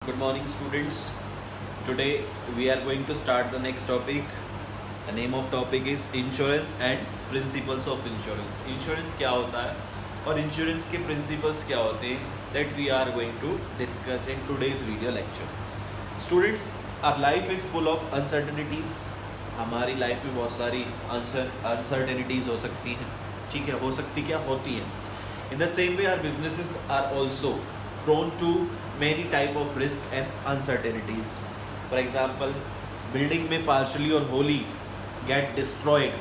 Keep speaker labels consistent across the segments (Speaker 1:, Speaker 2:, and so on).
Speaker 1: Good morning, students. Today we are going to start the next topic. The name of topic is insurance and principles of insurance. Insurance क्या होता है और insurance के principles क्या होते हैं, that we are going to discuss in today's video lecture. Students, our life is full of uncertainties. हमारी life में बहुत सारी uncertainties हो सकती हैं, ठीक है, हो सकती क्या होती हैं. In the same way, our businesses are also prone to many type of risk and uncertainties. For example, building may partially or wholly get destroyed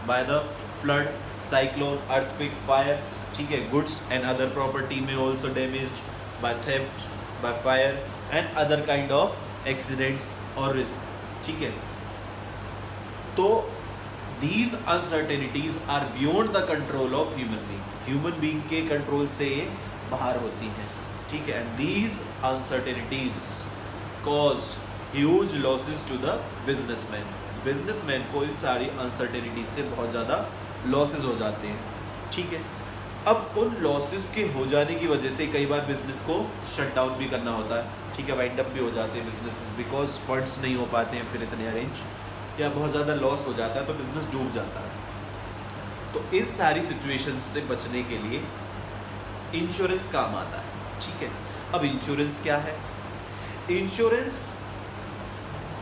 Speaker 1: by the flood, cyclone, earthquake, fire. ठीक है, goods and other property may also damaged by theft, by fire and other kind of accidents or risk. ठीक है, तो these uncertainties are beyond the control of human being. Human being के control से बाहर होती हैं, ठीक है. And these uncertainties cause huge losses to the businessman. Businessman को इन सारी uncertainties से बहुत ज़्यादा losses हो जाते हैं, ठीक है. अब उन losses के हो जाने की वजह से कई बार business को shut down भी करना होता है, ठीक है, वाइंड अप भी हो जाते हैं businesses because funds नहीं हो पाते हैं फिर इतने अरेंज, या बहुत ज़्यादा लॉस हो जाता है तो बिजनेस डूब जाता है. तो इन सारी सिचुएशंस से बचने के लिए इंश्योरेंस काम आता है, ठीक है. अब इंश्योरेंस क्या है? Insurance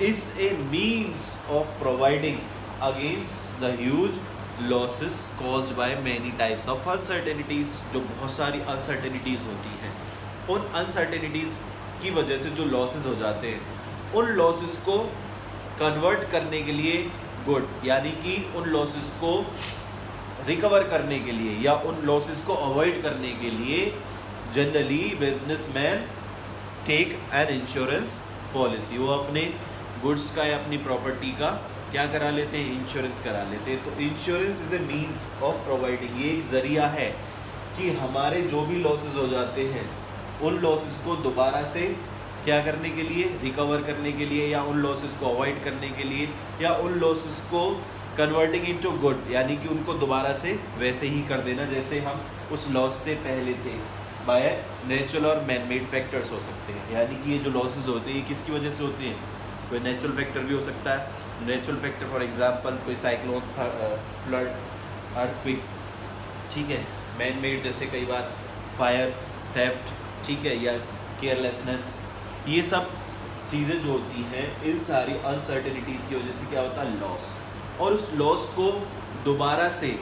Speaker 1: is a means of providing against the huge losses caused by many types of uncertainties. जो बहुत सारी अनसर्टेनिटीज होती हैं, उन अनसर्टेनिटीज की वजह से जो लॉसेस हो जाते हैं, उन लॉसेस को कन्वर्ट करने के लिए गुड, यानी कि उन लॉसेस को रिकवर करने के लिए या उन लॉसेस को अवॉइड करने के लिए generally businessmen take an insurance policy. वो अपने गुड्स का या अपनी प्रॉपर्टी का क्या करा लेते हैं? इंश्योरेंस करा लेते हैं. तो insurance is a means of providing, ये एक ज़रिया है कि हमारे जो भी लॉसेस हो जाते हैं उन लॉसेस को दोबारा से क्या करने के लिए, रिकवर करने के लिए, या उन लॉसेस को अवॉइड करने के लिए, या उन लॉसेस को कन्वर्टिंग इनटू गुड, यानी कि उनको दोबारा से वैसे ही कर देना जैसे हम उस लॉस से पहले थे. बाय नेचुरल और मैन मेड फैक्टर्स हो सकते हैं, यानी कि ये जो लॉसेस होते हैं ये किसकी वजह से होते हैं? कोई नेचुरल फैक्टर भी हो सकता है. नेचुरल फैक्टर फॉर एग्जांपल कोई साइक्लोन, फ्लड, अर्थक्वेक, ठीक है. मैन मेड जैसे कई बार फायर, थेफ्ट, ठीक है, या केयरलेसनेस. ये सब चीज़ें जो होती हैं, इन सारी अनसर्टेनिटीज़ की वजह से क्या होता है? लॉस. और उस लॉस को दोबारा से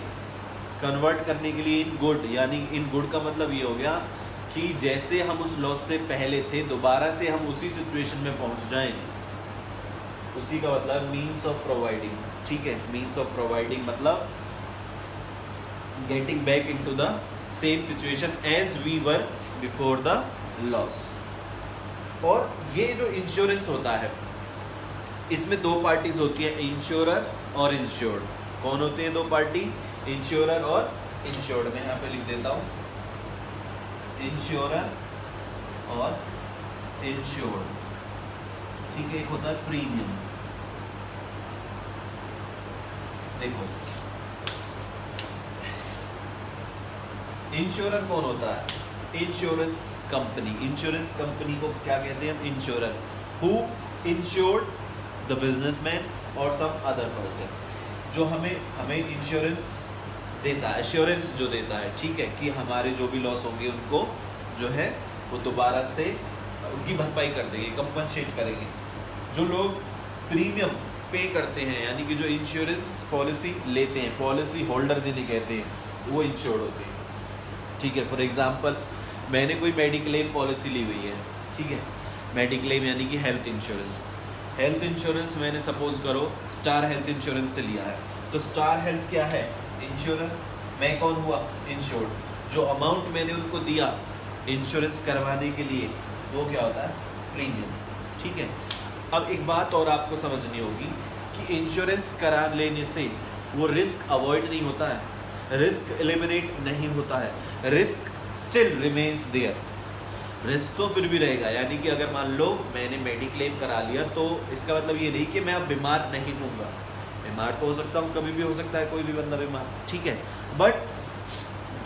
Speaker 1: कन्वर्ट करने के लिए इन गुड, यानी इन गुड का मतलब ये हो गया कि जैसे हम उस लॉस से पहले थे दोबारा से हम उसी सिचुएशन में पहुंच जाएं, उसी का मतलब मीन्स ऑफ प्रोवाइडिंग, ठीक है. मीन्स ऑफ प्रोवाइडिंग मतलब getting back into the same situation as we were before the loss. और ये जो इंश्योरेंस होता है इसमें दो पार्टीज होती हैं, इंश्योरर और इंश्योर्ड. कौन होते हैं दो पार्टी? इंश्योरर और इंश्योर्ड. मैं यहाँ पे लिख देता हूँ, इंश्योरर और इंश्योर्ड, ठीक है. एक होता है प्रीमियम. देखो, इंश्योरर कौन होता है? Insurance company. इंश्योरेंस कंपनी को क्या कहते हैं हम? Insurer. Who insured the businessman और सम अदर पर्सन, जो हमें इंश्योरेंस देता है, एश्योरेंस जो देता है, ठीक है, कि हमारे जो भी लॉस होंगे उनको जो है वो दोबारा से उनकी भरपाई कर देंगे, कंपनसेट करेंगे. जो लोग प्रीमियम पे करते हैं, यानी कि जो इंश्योरेंस पॉलिसी लेते हैं, पॉलिसी होल्डर जिन्हें कहते हैं, वो इंश्योर्ड होते हैं, ठीक है. फॉर एग्जांपल मैंने कोई मेडिक्लेम पॉलिसी ली हुई है, ठीक है. मेडिक्लेम यानी कि हेल्थ इंश्योरेंस. हेल्थ इंश्योरेंस मैंने सपोज करो स्टार हेल्थ इंश्योरेंस से लिया है, तो स्टार हेल्थ क्या है? इंश्योरर. मैं कौन हुआ? इंश्योर्ड. जो अमाउंट मैंने उनको दिया इंश्योरेंस करवाने के लिए वो क्या होता है? प्रीमियम, ठीक है. अब एक बात और आपको समझनी होगी कि इंश्योरेंस करा लेने से वो रिस्क अवॉइड नहीं होता है, रिस्क एलिमिनेट नहीं होता है, risk still remains there. Risk तो फिर भी रहेगा, यानी कि अगर मान लो मैंने मेडिक्लेम करा लिया तो इसका मतलब ये नहीं कि मैं अब बीमार नहीं हूँगा. बीमार तो हो सकता हूँ, कभी भी हो सकता है कोई भी बंदा बीमार, ठीक है. बट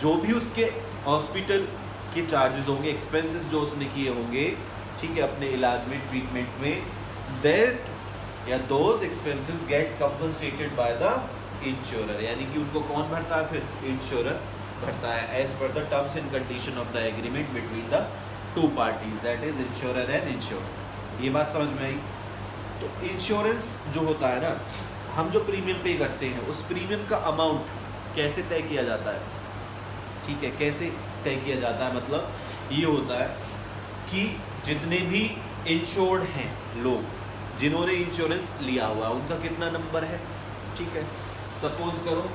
Speaker 1: जो भी उसके हॉस्पिटल के चार्जेस होंगे, एक्सपेंसेस जो उसने किए होंगे, ठीक है, अपने इलाज में, ट्रीटमेंट में, दैट या those expenses get compensated by the insurer, यानी कि उनको कौन भरता है, फिर इंश्योरर भरता है, as per the terms and condition of the agreement between the two parties, that is insurer and insured. ये बात समझ में आई। तो इंश्योरेंस जो होता है ना, हम जो प्रीमियम पे करते हैं उस प्रीमियम का अमाउंट कैसे तय किया जाता है, ठीक है, कैसे तय किया जाता है, मतलब ये होता है कि जितने भी इंश्योर्ड हैं लोग, जिन्होंने इंश्योरेंस लिया हुआ है, उनका कितना नंबर है, ठीक है। सपोज करो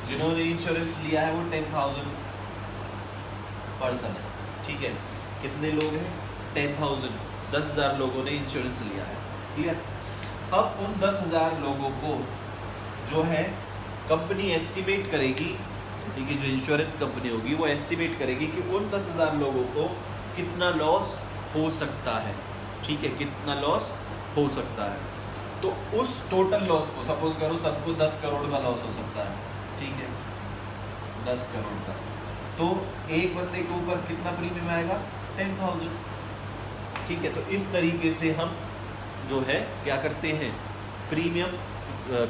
Speaker 1: जिन्होंने इंश्योरेंस लिया है वो 10,000 पर्सन है, ठीक है। कितने लोग हैं, 10,000, 10,000 लोगों ने इंश्योरेंस लिया है, क्लियर। अब उन 10,000 लोगों को जो है कंपनी एस्टिमेट करेगी, ठीक है, जो इंश्योरेंस कंपनी होगी वो एस्टिमेट करेगी कि उन 10,000 लोगों को कितना लॉस हो सकता है, ठीक है, कितना लॉस हो सकता है। तो उस टोटल लॉस को, सपोज करो सबको 10 करोड़ का लॉस हो सकता है, ठीक है, 10 करोड़ का, तो एक बंदे के ऊपर कितना प्रीमियम आएगा, 10,000, ठीक है। तो इस तरीके से हम जो है क्या करते हैं, प्रीमियम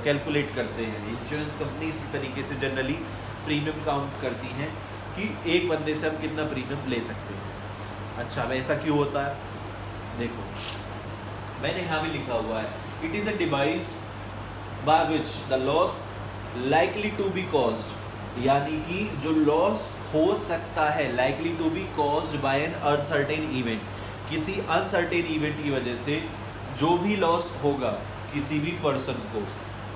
Speaker 1: कैलकुलेट करते हैं। इंश्योरेंस कंपनी इसी तरीके से जनरली प्रीमियम काउंट करती हैं कि एक बंदे से हम कितना प्रीमियम ले सकते हैं। अच्छा, अब ऐसा क्यों होता है, देखो मैंने यहाँ भी लिखा हुआ है, it is a device by which the loss likely to be caused, यानी कि जो लॉस हो सकता है, likely to be caused by an uncertain event, किसी अनसर्टेन इवेंट की वजह से जो भी लॉस होगा किसी भी पर्सन को,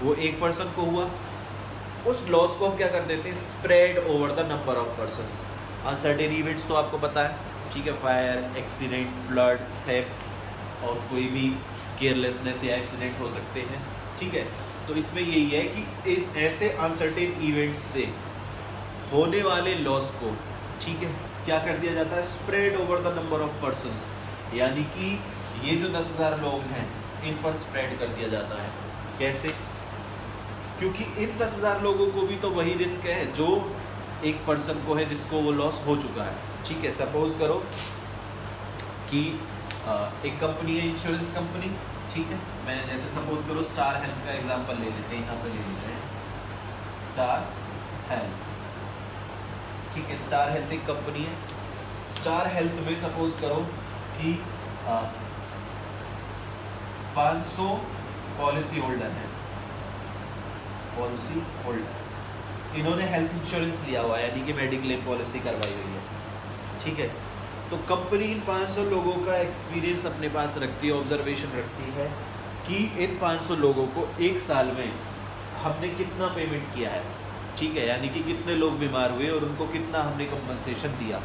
Speaker 1: वो एक पर्सन को हुआ, उस लॉस को हम क्या कर देते हैं, spread over the number of persons. Uncertain events तो आपको पता है, ठीक है, फायर, एक्सीडेंट, फ्लड, थेफ्ट और कोई भी केयरलेसनेस या एक्सीडेंट हो सकते हैं, ठीक है। तो इसमें यही है कि इस ऐसे अनसर्टेन इवेंट्स से होने वाले लॉस को, ठीक है, क्या कर दिया जाता है, spread over the number of persons, यानी कि ये जो 10,000 लोग हैं इन पर स्प्रेड कर दिया जाता है। कैसे, क्योंकि इन 10,000 लोगों को भी तो वही रिस्क है जो एक पर्सन को है जिसको वो लॉस हो चुका है, ठीक है। सपोज करो कि एक कंपनी है, इंश्योरेंस कंपनी, ठीक है, मैं जैसे सपोज करो स्टार हेल्थ का एग्जांपल ले लेते हैं, यहाँ पे ले लेते हैं स्टार हेल्थ, ठीक है। स्टार हेल्थ एक कंपनी है, स्टार हेल्थ में सपोज करो कि 500 पॉलिसी होल्डर हैं, पॉलिसी होल्डर, इन्होंने हेल्थ इंश्योरेंस लिया हुआ है, यानी कि मेडिक्लेम पॉलिसी करवाई हुई है, ठीक है। तो कंपनी इन 500 लोगों का एक्सपीरियंस अपने पास रखती है, ऑब्जर्वेशन रखती है कि इन 500 लोगों को एक साल में हमने कितना पेमेंट किया है, ठीक है, यानी कि कितने लोग बीमार हुए और उनको कितना हमने कंपनसेशन दिया,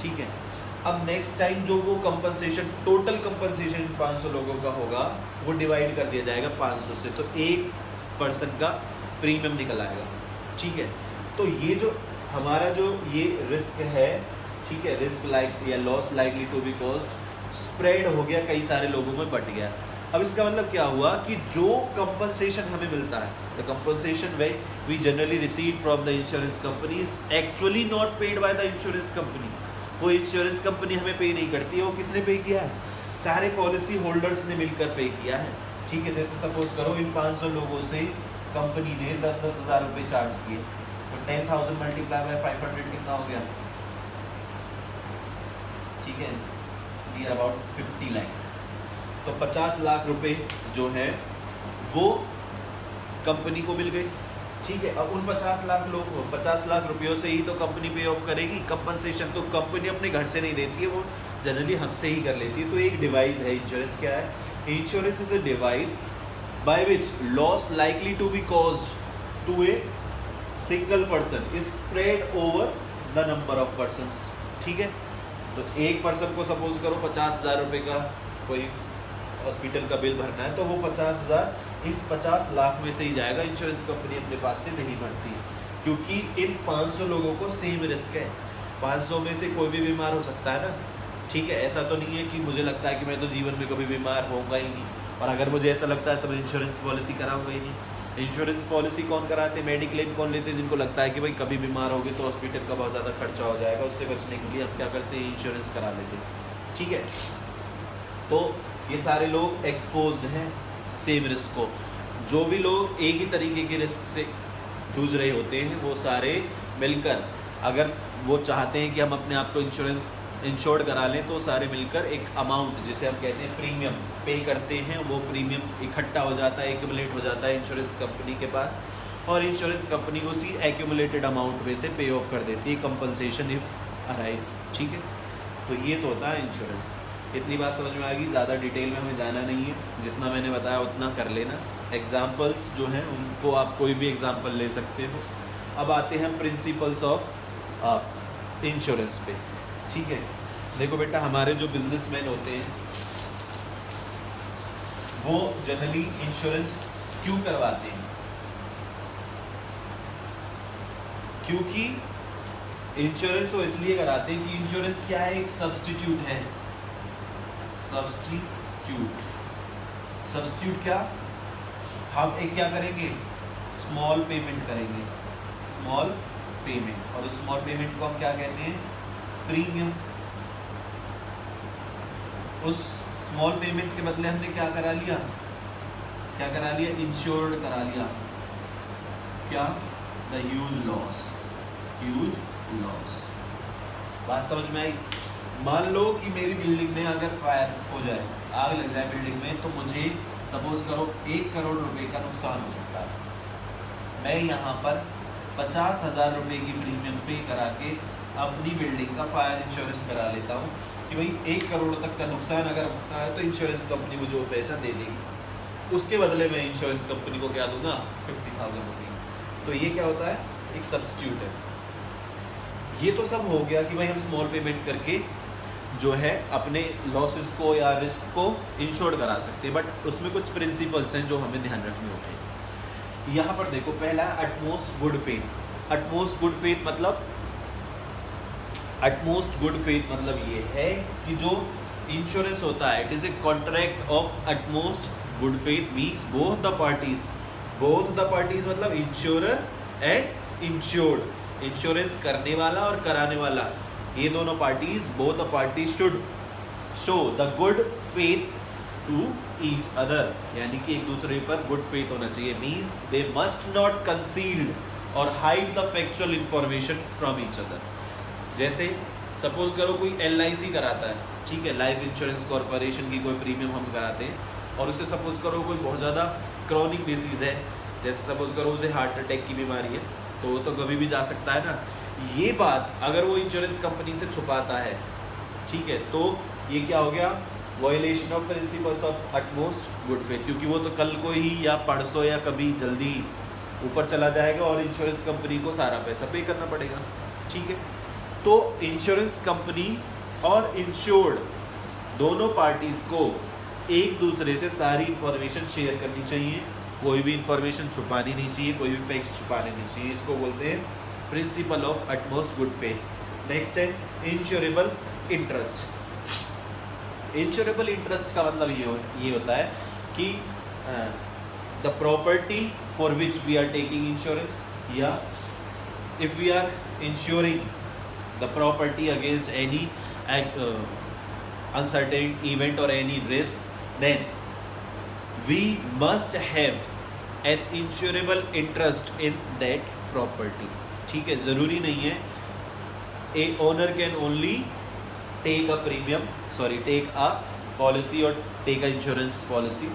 Speaker 1: ठीक है। अब नेक्स्ट टाइम जो वो कंपनसेशन, टोटल कंपनसेशन 500 लोगों का होगा, वो डिवाइड कर दिया जाएगा 500 से, तो एक पर्सन का प्रीमियम निकल आएगा, ठीक है। तो ये जो हमारा जो ये रिस्क है, ठीक है, रिस्क लाइक या loss likely to be caused spread हो गया, कई सारे लोगों में बट गया। अब इसका मतलब क्या हुआ कि जो कंपनसेशन हमें मिलता है, the compensation we generally receive from the insurance company is actually not paid by the insurance company. वो इंश्योरेंस कंपनी हमें पे नहीं करती है, वो किसने पे किया है, सारे पॉलिसी होल्डर्स ने मिलकर पे किया है, ठीक है। जैसे सपोज करो इन 500 लोगों से कंपनी ने 10-10 हज़ार रुपये चार्ज किए, तो 10,000 मल्टीप्लाई बाय 500 कितना हो गया, ठीक है, नियर अबाउट 50 लाख। तो 50 लाख रुपए जो है वो कंपनी को मिल गए, ठीक है। अब उन 50 लाख लोग 50 लाख रुपयों से ही तो कंपनी पे ऑफ करेगी कंपनसेशन, तो कंपनी अपने घर से नहीं देती है, वो जनरली हमसे ही कर लेती है। तो एक डिवाइस है इंश्योरेंस, क्या है, insurance is a device by which loss likely to be caused to a single person is spread over the number of persons, ठीक है। तो एक पर्सन को सपोज करो 50,000 रुपये का कोई हॉस्पिटल का बिल भरना है, तो वो 50,000 इस 50 लाख में से ही जाएगा, इंश्योरेंस कंपनी अपने पास से नहीं भरती, क्योंकि इन 500 लोगों को सेम रिस्क है, 500 में से कोई भी बीमार हो सकता है ना, ठीक है। ऐसा तो नहीं है कि मुझे लगता है कि मैं तो जीवन में कभी बीमार होऊंगा ही नहीं, और अगर मुझे ऐसा लगता है तो मैं इंश्योरेंस पॉलिसी कराऊंगा ही नहीं। इंश्योरेंस पॉलिसी कौन कराते हैं, मेडिक्लेम कौन लेते हैं, जिनको लगता है कि भाई कभी बीमार होगी तो हॉस्पिटल का बहुत ज़्यादा खर्चा हो जाएगा, उससे बचने के लिए हम क्या करते हैं, इंश्योरेंस करा लेते हैं, ठीक है। तो ये सारे लोग एक्सपोज्ड हैं सेम रिस्क को। जो भी लोग एक ही तरीके के रिस्क से जूझ रहे होते हैं वो सारे मिलकर, अगर वो चाहते हैं कि हम अपने आप को इंश्योर्ड करा लें, तो सारे मिलकर एक अमाउंट जिसे हम कहते हैं प्रीमियम पे करते हैं। वो प्रीमियम इकट्ठा हो जाता है, एक्यूमुलेट हो जाता है इंश्योरेंस कंपनी के पास, और इंश्योरेंस कंपनी उसी एक्यूमुलेटेड अमाउंट में से पे ऑफ कर देती है, कंपनसेशन इफ अराइज। ठीक है, तो ये तो होता है इंश्योरेंस। इतनी बात समझ में आ गई, ज़्यादा डिटेल में हमें जाना नहीं है, जितना मैंने बताया उतना कर लेना। एग्जाम्पल्स जो हैं उनको आप कोई भी एग्जाम्पल ले सकते हो। अब आते हैं प्रिंसिपल्स ऑफ इंश्योरेंस पे। ठीक है, देखो बेटा, हमारे जो बिजनेसमैन होते हैं वो जनरली इंश्योरेंस क्यों करवाते हैं? क्योंकि इंश्योरेंस वो इसलिए कराते हैं कि इंश्योरेंस क्या है, एक सब्स्टिट्यूट है। सब्स्टिट्यूट क्या, हम एक क्या करेंगे, स्मॉल पेमेंट करेंगे, स्मॉल पेमेंट, और उस स्मॉल पेमेंट को हम क्या कहते हैं, प्रीमियम। उस स्मॉल पेमेंट के बदले हमने क्या करा लिया, इंश्योर्ड करा लिया। क्या, द ह्यूज लॉस। बात समझ में आई? मान लो कि मेरी बिल्डिंग में अगर फायर हो जाए, आग लग जाए बिल्डिंग में, तो मुझे सपोज करो 1 करोड़ रुपए का नुकसान हो सकता है। मैं यहाँ पर 50,000 रुपये की प्रीमियम पे करा के अपनी बिल्डिंग का फायर इंश्योरेंस करा लेता हूँ कि भाई 1 करोड़ तक का नुकसान अगर होता है तो इंश्योरेंस कंपनी मुझे वो पैसा दे देगी। उसके बदले मैं इंश्योरेंस कंपनी को क्या दूंगा, 50,000 रुपीज़। तो ये क्या होता है, एक सब्स्टिट्यूट है। ये तो सब हो गया कि भाई हम स्मॉल पेमेंट करके जो है अपने लॉसेस को या रिस्क को इंश्योर करा सकते हैं, बट उसमें कुछ प्रिंसिपल्स हैं जो हमें ध्यान रखने होते हैं। यहाँ पर देखो, पहला utmost good faith. Utmost good faith मतलब ये है कि जो इंश्योरेंस होता है, it is a contract of utmost good faith, means both the parties मतलब इंश्योरर एंड इंश्योर्ड, इंश्योरेंस करने वाला और कराने वाला, ये दोनों parties, both the parties should show the good faith to each other, यानी कि एक दूसरे पर गुड फेथ होना चाहिए। Means they must not concealed और hide the factual information from each other. जैसे सपोज करो कोई LIC कराता है, ठीक है, लाइफ इंश्योरेंस कॉर्पोरेशन की कोई प्रीमियम हम कराते हैं, और उसे सपोज करो कोई बहुत ज़्यादा क्रॉनिक डिसीज़ है, जैसे सपोज करो उसे हार्ट अटैक की बीमारी है, तो वो तो कभी भी जा सकता है ना। ये बात अगर वो इंश्योरेंस कंपनी से छुपाता है, ठीक है, तो ये क्या हो गया, violation of principles of utmost good faith, क्योंकि वो तो कल को ही या परसों या कभी जल्दी ऊपर चला जाएगा और इंश्योरेंस कंपनी को सारा पैसा पे करना पड़ेगा। ठीक है, तो इंश्योरेंस कंपनी और इंश्योर्ड दोनों पार्टीज़ को एक दूसरे से सारी इंफॉर्मेशन शेयर करनी चाहिए, कोई भी इंफॉर्मेशन छुपानी नहीं चाहिए, कोई भी फैक्ट्स छुपाने नहीं चाहिए। इसको बोलते हैं principle of utmost good faith. Next है इंश्योरेबल इंटरेस्ट। इंश्योरेबल इंटरेस्ट का मतलब ये होता है कि the property for which we are taking insurance, या if we are insuring the property against any uncertain event or any risk, then we must have an insurable interest in that property। ठीक है, ज़रूरी नहीं है a owner can only take a policy और take a insurance policy।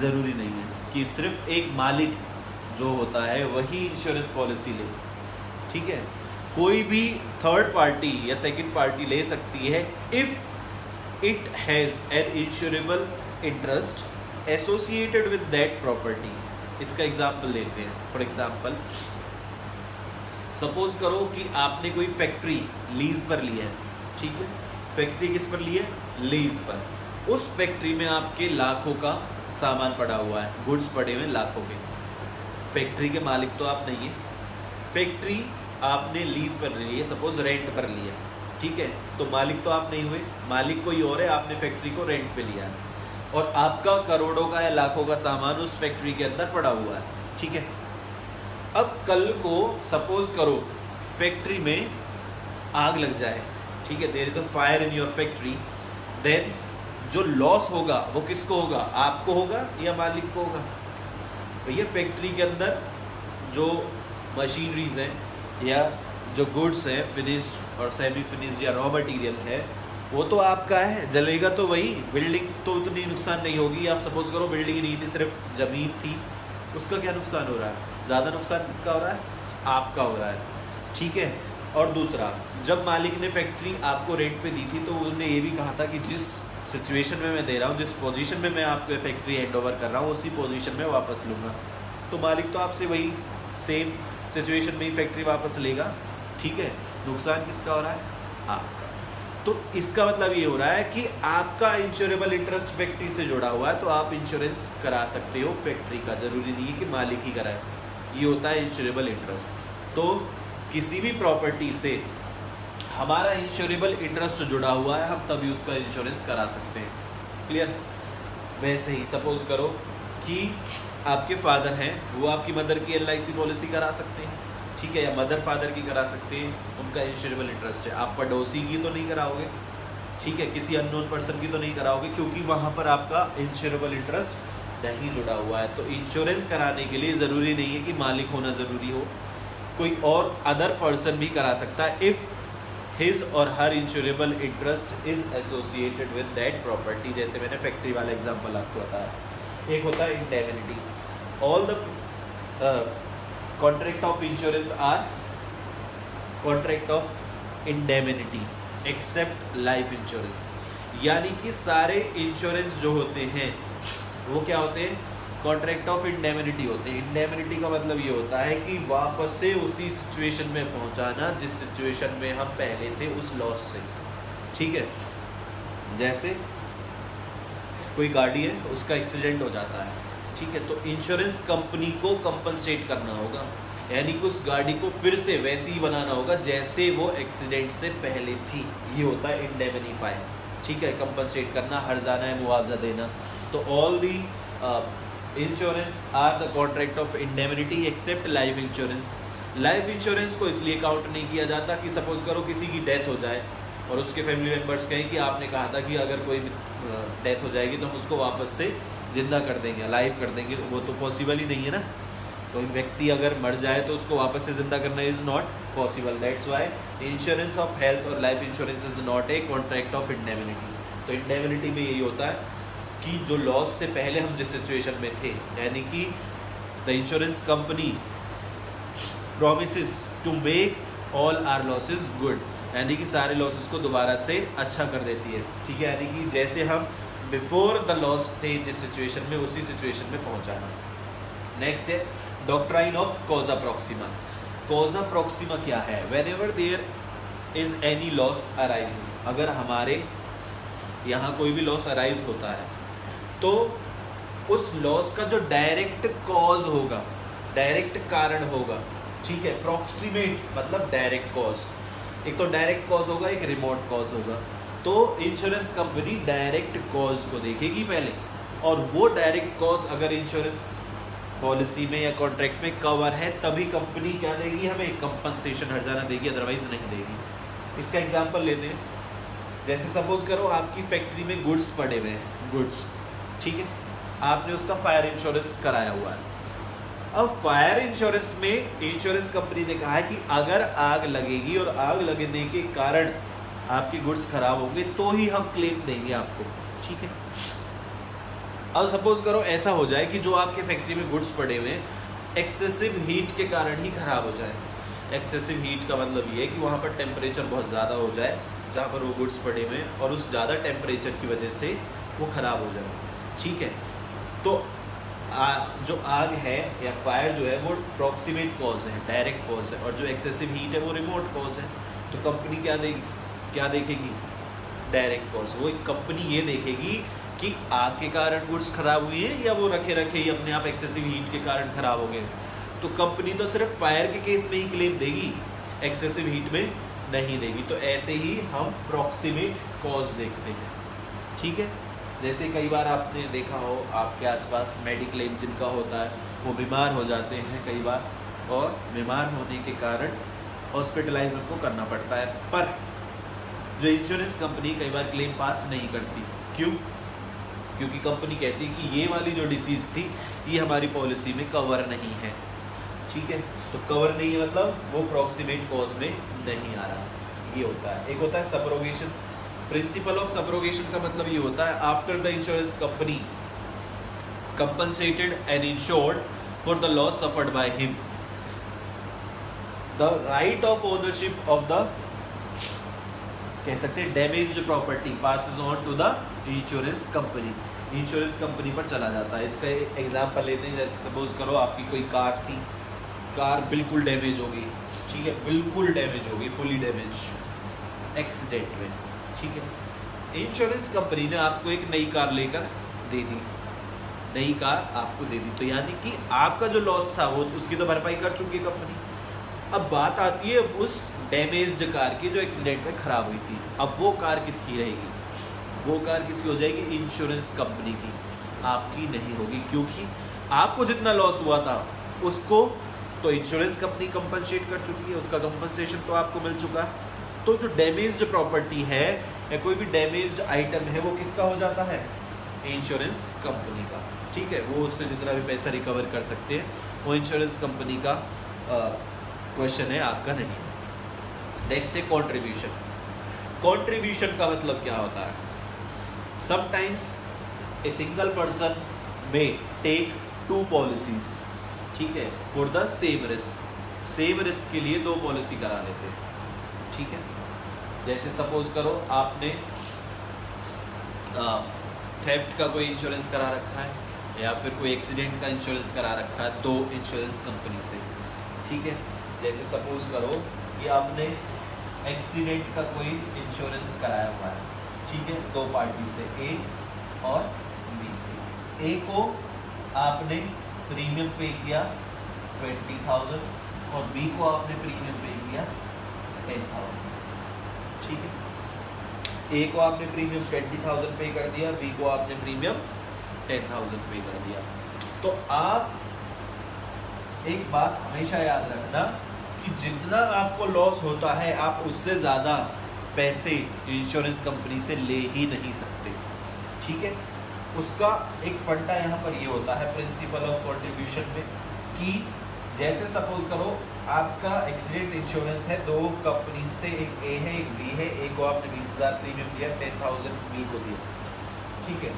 Speaker 1: ज़रूरी नहीं है कि सिर्फ एक मालिक जो होता है वही इंश्योरेंस पॉलिसी ले। ठीक है, कोई भी थर्ड पार्टी या सेकंड पार्टी ले सकती है if it has an insurable interest associated with that property. इसका एग्जांपल लेते हैं। फॉर एग्जांपल सपोज करो कि आपने कोई फैक्ट्री लीज पर ली है, ठीक है, फैक्ट्री किस पर ली है, लीज पर। उस फैक्ट्री में आपके लाखों का सामान पड़ा हुआ है, गुड्स पड़े हुए लाखों के। फैक्ट्री के मालिक तो आप नहीं है, फैक्ट्री आपने लीज पर ली है, सपोज रेंट पर ली है, ठीक है, तो मालिक तो आप नहीं हुए, मालिक कोई और है, आपने फैक्ट्री को रेंट पे लिया है और आपका करोड़ों का या लाखों का सामान उस फैक्ट्री के अंदर पड़ा हुआ है। ठीक है, अब कल को सपोज करो फैक्ट्री में आग लग जाए, ठीक है, there is a fire in your factory, then जो लॉस होगा वो किसको होगा, आपको होगा या मालिक को होगा? भैया फैक्ट्री के अंदर जो मशीनरीज हैं या जो गुड्स हैं फिनिश्ड और सेमी फिनिश्ड या रॉ मटेरियल है वो तो आपका है, जलेगा तो वही, बिल्डिंग तो उतनी नुकसान नहीं होगी। आप सपोज करो बिल्डिंग नहीं थी, सिर्फ ज़मीन थी, उसका क्या नुकसान हो रहा है? ज़्यादा नुकसान किसका हो रहा है? आपका हो रहा है, ठीक है। और दूसरा, जब मालिक ने फैक्ट्री आपको रेंट पे दी थी तो उन्होंने ये भी कहा था कि जिस सिचुएशन में मैं दे रहा हूँ, जिस पोजीशन में मैं आपको फैक्ट्री हैंड ओवर कर रहा हूँ, उसी पोजीशन में वापस लूँगा। तो मालिक तो आपसे वही सेम सिचुएशन में ही फैक्ट्री वापस लेगा, ठीक है। नुकसान किसका हो रहा है? आपका। तो इसका मतलब ये हो रहा है कि आपका इंश्योरेबल इंटरेस्ट फैक्ट्री से जुड़ा हुआ है, तो आप इंश्योरेंस करा सकते हो फैक्ट्री का, ज़रूरी नहीं है कि मालिक ही कराए। ये होता है इंश्योरेबल इंटरेस्ट। तो किसी भी प्रॉपर्टी से हमारा इंश्योरेबल इंटरेस्ट जुड़ा हुआ है, हम तभी उसका इंश्योरेंस करा सकते हैं। क्लियर? वैसे ही सपोज करो कि आपके फादर हैं, वो आपकी मदर की LIC पॉलिसी करा सकते हैं, ठीक है, या मदर फादर की करा सकते हैं, उनका इंश्योरेबल इंटरेस्ट है। आप पड़ोसी की तो नहीं कराओगे, ठीक है, किसी अननोन पर्सन की तो नहीं कराओगे, क्योंकि वहाँ पर आपका इंश्योरेबल इंटरेस्ट नहीं जुड़ा हुआ है। तो इंश्योरेंस कराने के लिए ज़रूरी नहीं है कि मालिक होना ज़रूरी हो, कोई और अदर पर्सन भी करा सकता है इफ़ हिज और her insurable interest is associated with that property. जैसे मैंने फैक्ट्री वाला एग्जांपल आपको बताया। एक होता है indemnity. All the contract of insurance are contract of indemnity except life insurance, यानी कि सारे इंश्योरेंस जो होते हैं वो क्या होते हैं? कॉन्ट्रैक्ट ऑफ इंडेमिनिटी होते हैं। इंडेमिनिटी का मतलब ये होता है कि वापस से उसी सिचुएशन में पहुंचाना जिस सिचुएशन में हम पहले थे उस लॉस से, ठीक है। जैसे कोई गाड़ी है, उसका एक्सीडेंट हो जाता है, ठीक है, तो इंश्योरेंस कंपनी को कंपनसेट करना होगा, यानी कि उस गाड़ी को फिर से वैसे ही बनाना होगा जैसे वो एक्सीडेंट से पहले थी। ये होता है इंडेमिनीफाई, ठीक है, कंपनसेट करना, हर्जाना है, मुआवजा देना। तो all the insurance are the contract of indemnity except life insurance. Life insurance को इसलिए काउंट नहीं किया जाता कि सपोज करो किसी की डेथ हो जाए और उसके फैमिली मेम्बर्स कहें कि आपने कहा था कि अगर कोई डेथ हो जाएगी तो हम उसको वापस से जिंदा कर देंगे, लाइव कर देंगे, वो तो पॉसिबल ही नहीं है ना। कोई व्यक्ति अगर मर जाए तो उसको वापस से जिंदा करना is not possible. That's why insurance of health और life insurance is not a contract of indemnity. तो इंडेमिनिटी में यही होता है कि जो लॉस से पहले हम जिस सिचुएशन में थे, यानी कि the insurance company promises to make all our losses good, यानी कि सारे लॉसेस को दोबारा से अच्छा कर देती है, ठीक है, यानी कि जैसे हम बिफोर द लॉस थे जिस सिचुएशन में, उसी सिचुएशन में पहुंचाना। नेक्स्ट है doctrine of causa proxima. Causa proxima क्या है? Whenever there is any loss arises, अगर हमारे यहाँ कोई भी लॉस अराइज होता है तो उस लॉस का जो डायरेक्ट कॉज होगा, डायरेक्ट कारण होगा, ठीक है, प्रॉक्सिमेट मतलब डायरेक्ट कॉज। एक तो डायरेक्ट कॉज होगा, एक रिमोट कॉज होगा। तो इंश्योरेंस कंपनी डायरेक्ट कॉज को देखेगी पहले, और वो डायरेक्ट कॉज अगर इंश्योरेंस पॉलिसी में या कॉन्ट्रैक्ट में कवर है तभी कंपनी क्या देगी? हमें कंपनसेशन, हर्जाना देगी, अदरवाइज नहीं देगी। इसका एग्जांपल लेते हैं। जैसे सपोज करो आपकी फैक्ट्री में गुड्स पड़े हुए हैं, गुड्स, ठीक है, आपने उसका फायर इंश्योरेंस कराया हुआ है। अब फायर इंश्योरेंस में इंश्योरेंस कंपनी ने कहा है कि अगर आग लगेगी और आग लगने के कारण आपके गुड्स खराब होंगे तो ही हम क्लेम देंगे आपको, ठीक है। अब सपोज करो ऐसा हो जाए कि जो आपके फैक्ट्री में गुड्स पड़े हुए हैं एक्सेसिव हीट के कारण ही खराब हो जाए। एक्सेसिव हीट का मतलब ये है कि वहाँ पर टेम्परेचर बहुत ज़्यादा हो जाए जहाँ पर वो गुड्स पड़े हुए हैं, और उस ज़्यादा टेम्परेचर की वजह से वो ख़राब हो जाए, ठीक है। तो जो आग है या फायर जो है वो प्रॉक्सिमेट कॉज है, डायरेक्ट कॉज है, और जो एक्सेसिव हीट है वो रिमोट कॉज है। तो कंपनी क्या देखेगी? Direct cause. वो कंपनी ये देखेगी कि आग के कारण गुड्स खराब हुई है या वो रखे ही अपने आप एक्सेसिव हीट के कारण खराब हो गए। तो कंपनी तो सिर्फ फायर के केस में ही क्लेम देगी, एक्सेसिव हीट में नहीं देगी। तो ऐसे ही हम प्रॉक्सिमेट कॉज देखते हैं, ठीक है। जैसे कई बार आपने देखा हो आपके आसपास मेडिक्लेम जिनका होता है वो बीमार हो जाते हैं कई बार, और बीमार होने के कारण हॉस्पिटलाइज उनको करना पड़ता है, पर जो इंश्योरेंस कंपनी कई बार क्लेम पास नहीं करती। क्यों? क्योंकि कंपनी कहती है कि ये वाली जो डिसीज़ थी ये हमारी पॉलिसी में कवर नहीं है, ठीक है। तो कवर नहीं है मतलब वो प्रॉक्सिमेट कॉज में नहीं आ रहा, ये होता है। एक होता है सबरोगेशन। प्रिंसिपल ऑफ सबरोगेशन का मतलब ये होता है after the insurance company compensated and insured for the loss suffered by him, the right of ownership of the कह सकते हैं damaged property passes on to the insurance company, insurance company पर चला जाता है। इसका एग्जांपल लेते हैं, जैसे सपोज करो आपकी कोई कार थी, कार बिल्कुल डैमेज हो गई, ठीक है, बिल्कुल डैमेज हो गई, फुली डैमेज एक्सीडेंट में, ठीक है। इंश्योरेंस कंपनी ने आपको एक नई कार लेकर दे दी, नई कार आपको दे दी, तो यानी कि आपका जो लॉस था वो उसकी तो भरपाई कर चुकी है कंपनी। अब बात आती है उस डैमेज्ड कार की जो एक्सीडेंट में ख़राब हुई थी। अब वो कार किसकी रहेगी? वो कार किसकी हो जाएगी? इंश्योरेंस कंपनी की, आपकी नहीं होगी, क्योंकि आपको जितना लॉस हुआ था उसको तो इंश्योरेंस कंपनी कंपनसेट कर चुकी है, उसका कंपनसेशन तो आपको मिल चुका है। तो जो डैमेज्ड प्रॉपर्टी है या कोई भी डैमेज्ड आइटम है वो किसका हो जाता है? इंश्योरेंस कंपनी का, ठीक है। वो उससे जितना भी पैसा रिकवर कर सकते हैं वो इंश्योरेंस कंपनी का क्वेश्चन है, आपका नहीं। नेक्स्ट है कंट्रीब्यूशन। कंट्रीब्यूशन का मतलब क्या होता है? समटाइम्स ए सिंगल पर्सन में टेक 2 पॉलिसीज, ठीक है, for the same risk. Same risk के लिए 2 पॉलिसी करा लेते हैं, ठीक है। जैसे सपोज करो आपने थेफ्ट का कोई इंश्योरेंस करा रखा है या फिर कोई एक्सीडेंट का इंश्योरेंस करा रखा है 2 इंश्योरेंस कंपनी से, ठीक है। जैसे सपोज करो कि आपने एक्सीडेंट का कोई इंश्योरेंस कराया हुआ है, ठीक है, 2 पार्टी से, ए और बी से। ए को आपने प्रीमियम पे किया 20,000 और बी को आपने प्रीमियम पे किया 10,000, ठीक है। ए को आपने प्रीमियम 20,000 पे कर दिया, बी को आपने प्रीमियम 10,000 पे कर दिया। तो आप एक बात हमेशा याद रखना कि जितना आपको लॉस होता है आप उससे ज़्यादा पैसे इंश्योरेंस कंपनी से ले ही नहीं सकते, ठीक है। उसका एक फंडा यहाँ पर ये होता है प्रिंसिपल ऑफ कंट्रीब्यूशन में कि जैसे सपोज करो आपका एक्सीडेंट इंश्योरेंस है 2 कंपनी से, एक ए है एक बी है। ए को आपने 20,000 प्रीमियम दिया, 10,000 बी को दिया, ठीक है।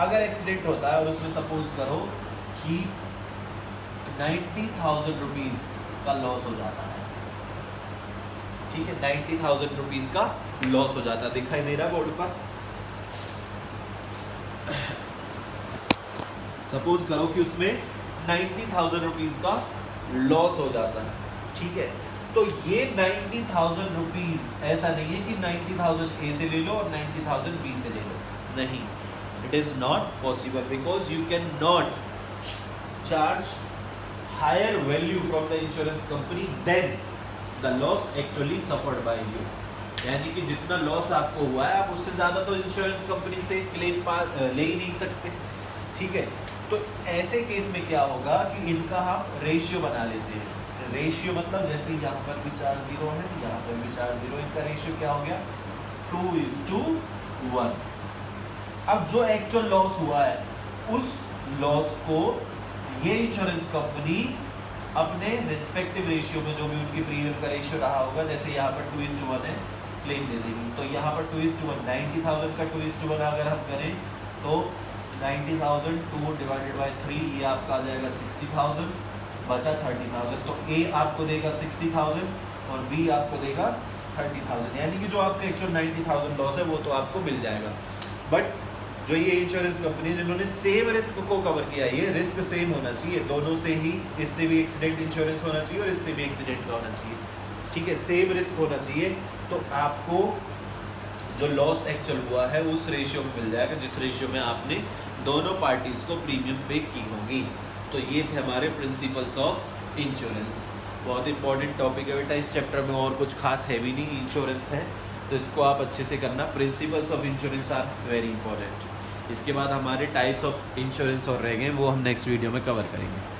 Speaker 1: अगर एक्सीडेंट होता है और उसमें सपोज करो कि 90,000 रुपीज़ का लॉस हो जाता है, ठीक है, 90,000 रुपीज़ का लॉस हो जाता है, दिखाई दे रहा है बोर्ड पर। सपोज करो कि उसमें 90,000 रुपीज़ का लॉस हो जाता है, ठीक है। तो ये 90,000 रुपीज़ ऐसा नहीं है कि 90,000 ए से ले लो और 90,000 बी से ले लो, नहीं, it is not possible because you can not charge higher value from the insurance company than the loss actually suffered by you. यानी कि जितना लॉस आपको हुआ है आप उससे ज़्यादा तो इंश्योरेंस कंपनी से क्लेम ले ही नहीं सकते, ठीक है। तो ऐसे केस में क्या होगा कि इनका हम रेशियो बना लेते हैं। रेशियो मतलब जैसे यहाँ पर भी 4 0 है, यहाँ पर भी 4 0, इनका रेशियो क्या हो गया? 2:1। अब जो एक्चुअल लॉस हुआ है उस लॉस को ये इंश्योरेंस कंपनी अपने रिस्पेक्टिव रेशियो में जो भी उनकी प्रीमियम का रेशियो रहा होगा, जैसे यहाँ पर 2:1 है, क्लेम दे देगी। तो यहाँ पर 2:1, 90,000 का 2:1 अगर हम करें तो 90,000 2 डिवाइडेड बाय 3 ये आपका आ जाएगा 60,000, बचा 30,000। तो ए आपको देगा 60,000 और बी आपको देगा 30,000, यानी कि जो आपका एक्चुअल 90,000 लॉस है वो तो आपको मिल जाएगा। बट जो ये इंश्योरेंस कंपनी जिन्होंने सेम रिस्क को कवर किया, ये रिस्क सेम होना चाहिए दोनों से ही, इससे भी एक्सीडेंट इंश्योरेंस होना चाहिए और इससे भी एक्सीडेंट का होना चाहिए, ठीक है, सेम रिस्क होना चाहिए। तो आपको जो लॉस एक्चुअल हुआ है उस रेशियो में मिल जाएगा जिस रेशियो में आपने दोनों पार्टीज को प्रीमियम पे की होगी। तो ये थे हमारे प्रिंसिपल्स ऑफ इंश्योरेंस। बहुत इंपॉर्टेंट टॉपिक है बेटा, इस चैप्टर में और कुछ खास है भी नहीं, इंश्योरेंस है तो इसको आप अच्छे से करना। Principles of insurance are very important. इसके बाद हमारे टाइप्स ऑफ इंश्योरेंस और रह गए, वो हम नेक्स्ट वीडियो में कवर करेंगे।